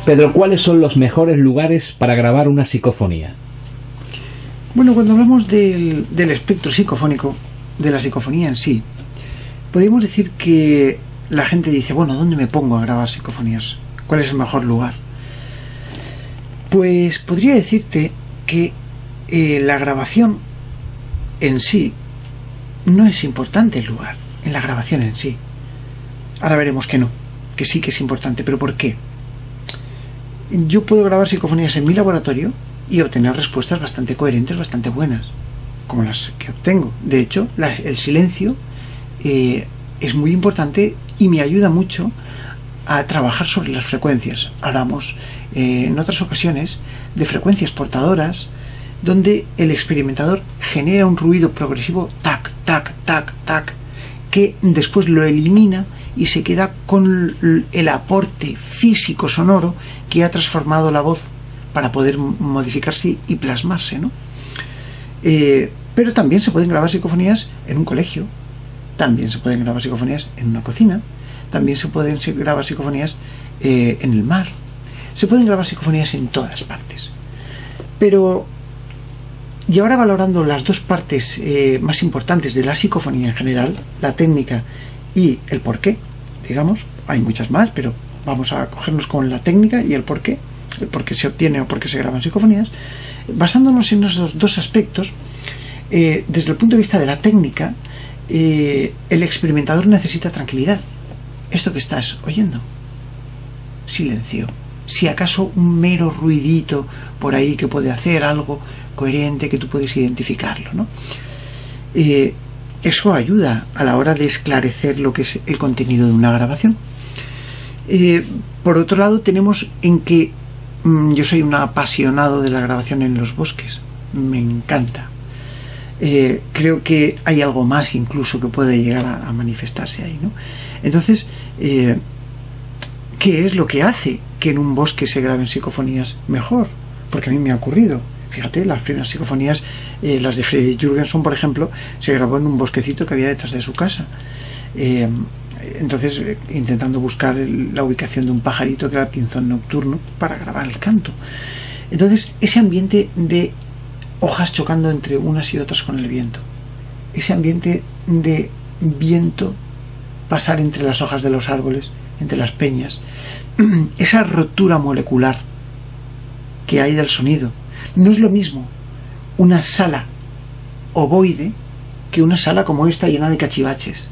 Pedro, ¿cuáles son los mejores lugares para grabar una psicofonía? Bueno, cuando hablamos del espectro psicofónico, de la psicofonía en sí, podríamos decir que la gente dice, bueno, ¿dónde me pongo a grabar psicofonías? ¿Cuál es el mejor lugar? Pues podría decirte que la grabación en sí no es importante el lugar, en la grabación en sí. Ahora veremos que no, que sí que es importante, pero ¿por qué? Yo puedo grabar psicofonías en mi laboratorio y obtener respuestas bastante coherentes, bastante buenas, como las que obtengo. De hecho, el silencio es muy importante y me ayuda mucho a trabajar sobre las frecuencias. Hablamos en otras ocasiones de frecuencias portadoras, donde el experimentador genera un ruido progresivo, tac, tac, tac, tac, que después lo elimina y se queda con el aporte físico sonoro que ha transformado la voz para poder modificarse y plasmarse, ¿no? Pero también se pueden grabar psicofonías en un colegio, también se pueden grabar psicofonías en una cocina, también se pueden grabar psicofonías en el mar, se pueden grabar psicofonías en todas partes. Pero, y ahora valorando las dos partes más importantes de la psicofonía en general, la técnica y el porqué, digamos, hay muchas más, pero vamos a cogernos con la técnica y el porqué se obtiene o por qué se graban psicofonías. Basándonos en esos dos aspectos, desde el punto de vista de la técnica, el experimentador necesita tranquilidad. Esto que estás oyendo, silencio. Si acaso un mero ruidito por ahí que puede hacer algo coherente que tú puedes identificarlo, ¿no? Eso ayuda a la hora de esclarecer lo que es el contenido de una grabación. Por otro lado, tenemos en que yo soy un apasionado de la grabación en los bosques. Me encanta. Creo que hay algo más incluso que puede llegar a manifestarse ahí, ¿no? Entonces, ¿qué es lo que hace que en un bosque se graben psicofonías mejor? Porque a mí me ha ocurrido. Fíjate, las primeras psicofonías, las de Fredrik Jürgenson, por ejemplo, se grabó en un bosquecito que había detrás de su casa. Entonces, intentando buscar la ubicación de un pajarito que era el pinzón nocturno para grabar el canto. Entonces, ese ambiente de hojas chocando entre unas y otras con el viento, ese ambiente de viento pasar entre las hojas de los árboles, entre las peñas, esa rotura molecular que hay del sonido. No es lo mismo una sala ovoide que una sala como esta llena de cachivaches.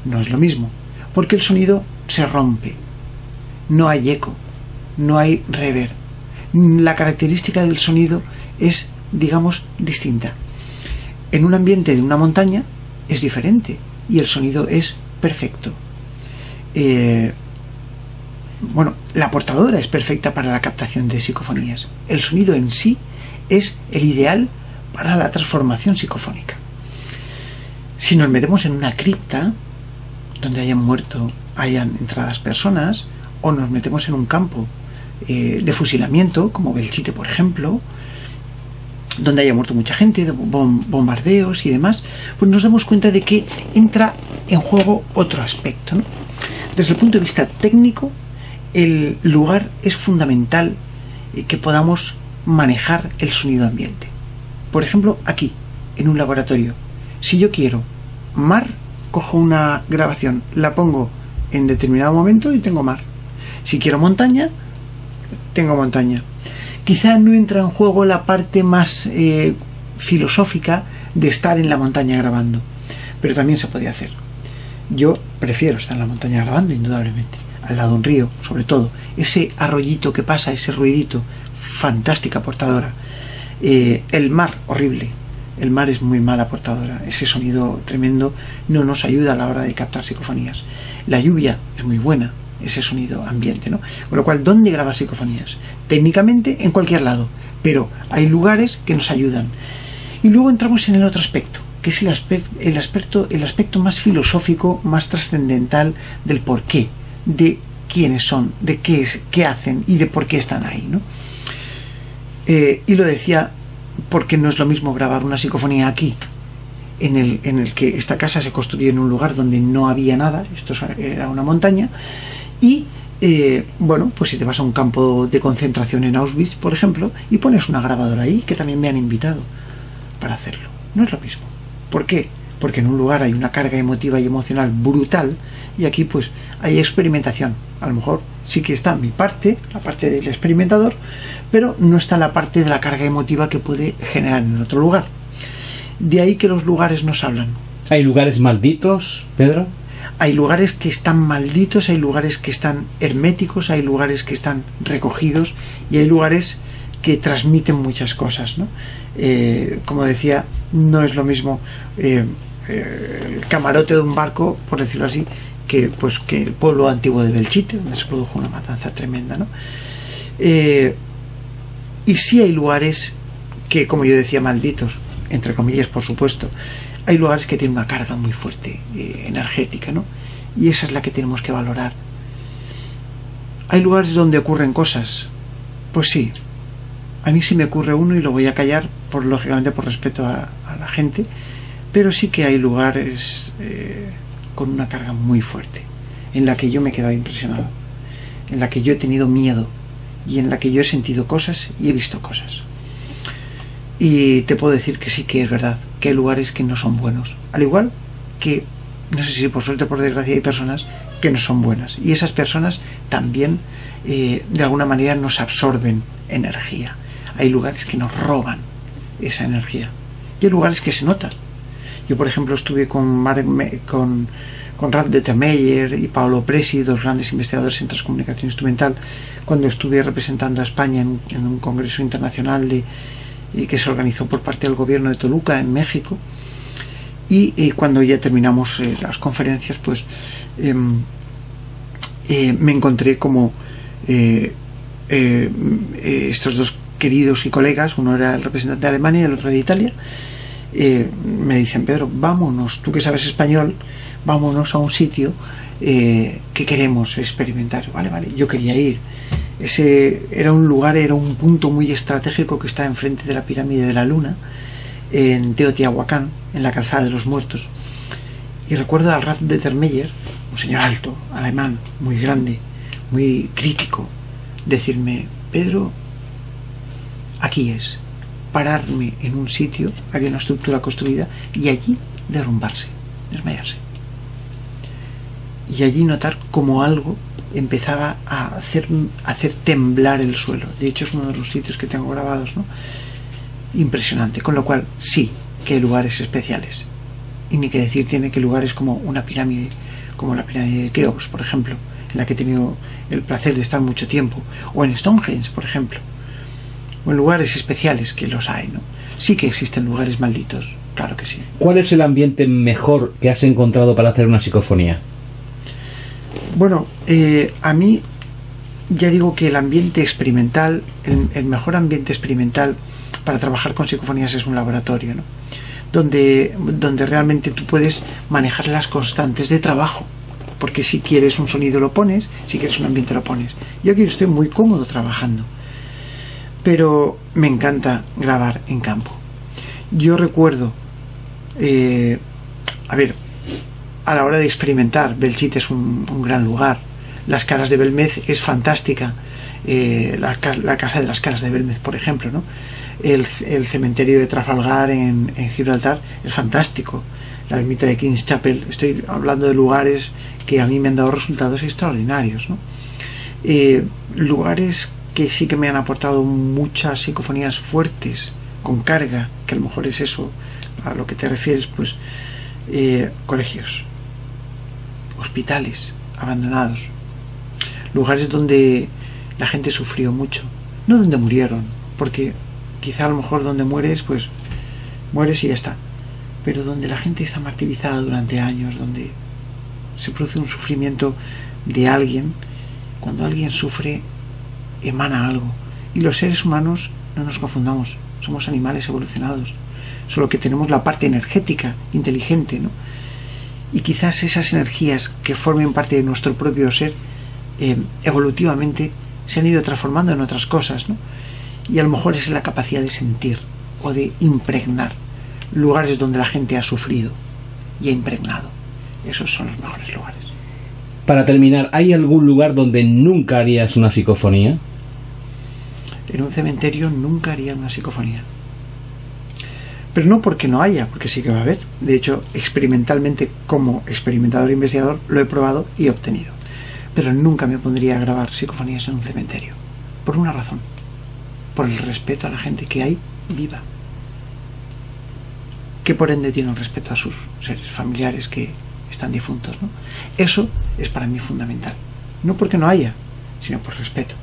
No es lo mismo, porque el sonido se rompe, no hay eco, no hay reverb. La característica del sonido es, digamos, distinta. En un ambiente de una montaña es diferente y el sonido es perfecto. Bueno, la portadora es perfecta para la captación de psicofonías. El sonido en sí es el ideal para la transformación psicofónica. Si nos metemos en una cripta donde hayan entradas personas, o nos metemos en un campo de fusilamiento, como Belchite, por ejemplo, donde haya muerto mucha gente, de bombardeos y demás, pues nos damos cuenta de que entra en juego otro aspecto, ¿no? Desde el punto de vista técnico, el lugar es fundamental que podamos manejar el sonido ambiente. Por ejemplo, aquí, en un laboratorio, si yo quiero mar, cojo una grabación, la pongo en determinado momento y tengo mar. Si quiero montaña, tengo montaña. Quizá no entra en juego la parte más filosófica de estar en la montaña grabando, pero también se puede hacer. Yo prefiero estar en la montaña grabando, indudablemente, al lado de un río, sobre todo. Ese arroyito que pasa, ese ruidito, fantástica portadora. El mar, horrible. El mar es muy mala portadora. Ese sonido tremendo no nos ayuda a la hora de captar psicofonías. La lluvia es muy buena, ese sonido ambiente, ¿no? Con lo cual, ¿dónde grabar psicofonías? Técnicamente, en cualquier lado, pero hay lugares que nos ayudan. Y luego entramos en el otro aspecto, que es el aspecto más filosófico, más trascendental del porqué, de quiénes son, de qué hacen y de por qué están ahí, ¿no? Y lo decía porque no es lo mismo grabar una psicofonía aquí, en el que esta casa se construyó en un lugar donde no había nada, esto era una montaña, y Bueno, pues si te vas a un campo de concentración en Auschwitz, por ejemplo, y pones una grabadora ahí, que también me han invitado para hacerlo, no es lo mismo. ¿Por qué? Porque en un lugar hay una carga emotiva y emocional brutal, y aquí pues hay experimentación. A lo mejor sí que está mi parte, la parte del experimentador, pero no está la parte de la carga emotiva que puede generar en otro lugar. De ahí que los lugares nos hablan. ¿Hay lugares malditos, Pedro? Hay lugares que están malditos, hay lugares que están herméticos, hay lugares que están recogidos y hay lugares que transmiten muchas cosas, ¿no? Como decía, no es lo mismo el camarote de un barco, por decirlo así, que el pueblo antiguo de Belchite, donde se produjo una matanza tremenda, ¿no? Y sí hay lugares que, como yo decía, malditos, entre comillas, por supuesto. Hay lugares que tienen una carga muy fuerte, energética, ¿no? Y esa es la que tenemos que valorar. Hay lugares donde ocurren cosas. Pues sí, a mí sí me ocurre uno y lo voy a callar, lógicamente por respeto a la gente, pero sí que hay lugares con una carga muy fuerte, en la que yo me he quedado impresionado, en la que yo he tenido miedo y en la que yo he sentido cosas y he visto cosas. Y te puedo decir que sí que es verdad, que hay lugares que no son buenos. Al igual que, no sé si por suerte o por desgracia, hay personas que no son buenas. Y esas personas también, de alguna manera, nos absorben energía. Hay lugares que nos roban esa energía. Y hay lugares que se notan. Yo, por ejemplo, estuve con Ralph Dettermeyer y Paolo Presi, dos grandes investigadores en transcomunicación instrumental, cuando estuve representando a España en un congreso internacional que se organizó por parte del gobierno de Toluca en México, y cuando ya terminamos las conferencias, pues me encontré como estos dos queridos y colegas, uno era el representante de Alemania y el otro de Italia, me dicen: Pedro, vámonos, tú que sabes español, vámonos a un sitio que queremos experimentar. Vale, yo quería ir. Ese era un lugar, era un punto muy estratégico que está enfrente de la pirámide de la Luna, en Teotihuacán, en la calzada de los muertos. Y recuerdo al Ralph Dettermeyer, un señor alto, alemán, muy grande, muy crítico, decirme: Pedro, aquí es. Pararme en un sitio, había una estructura construida, y allí derrumbarse, desmayarse. Y allí notar como algo empezaba a hacer temblar el suelo. De hecho, es uno de los sitios que tengo grabados, ¿no? Impresionante. Con lo cual, sí que hay lugares especiales. Y ni que decir tiene que lugares como una pirámide, como la pirámide de Keops, por ejemplo, en la que he tenido el placer de estar mucho tiempo, o en Stonehenge, por ejemplo, o en lugares especiales, que los hay, ¿no? Sí que existen lugares malditos, claro que sí. ¿Cuál es el ambiente mejor que has encontrado para hacer una psicofonía? Bueno, a mí, ya digo que el ambiente experimental, el mejor ambiente experimental para trabajar con psicofonías es un laboratorio, ¿no? Donde realmente tú puedes manejar las constantes de trabajo, porque si quieres un sonido lo pones, si quieres un ambiente lo pones. Yo aquí estoy muy cómodo trabajando, pero me encanta grabar en campo. Yo recuerdo, a la hora de experimentar, Belchite es un gran lugar. Las Caras de Belmez es fantástica. La casa de las Caras de Belmez, por ejemplo, ¿no? El cementerio de Trafalgar en Gibraltar es fantástico. La ermita de King's Chapel. Estoy hablando de lugares que a mí me han dado resultados extraordinarios, ¿no? Lugares que sí que me han aportado muchas psicofonías fuertes, con carga, que a lo mejor es eso a lo que te refieres, pues colegios, hospitales abandonados, lugares donde la gente sufrió mucho, no donde murieron, porque quizá a lo mejor donde mueres, pues mueres y ya está, pero donde la gente está martirizada durante años, donde se produce un sufrimiento de alguien. Cuando alguien sufre, emana algo, y los seres humanos, no nos confundamos, somos animales evolucionados, solo que tenemos la parte energética inteligente, ¿no? Y quizás esas energías que formen parte de nuestro propio ser, evolutivamente se han ido transformando en otras cosas, ¿no? Y a lo mejor es la capacidad de sentir o de impregnar lugares donde la gente ha sufrido y ha impregnado. Esos son los mejores lugares. Para terminar, ¿hay algún lugar donde nunca harías una psicofonía? En un cementerio nunca haría una psicofonía. Pero no porque no haya, porque sí que va a haber. De hecho, experimentalmente, como experimentador e investigador, lo he probado y he obtenido. Pero nunca me pondría a grabar psicofonías en un cementerio. Por una razón. Por el respeto a la gente que hay viva. Que por ende tiene un respeto a sus seres familiares que están difuntos, ¿no? Eso es para mí fundamental. No porque no haya, sino por respeto.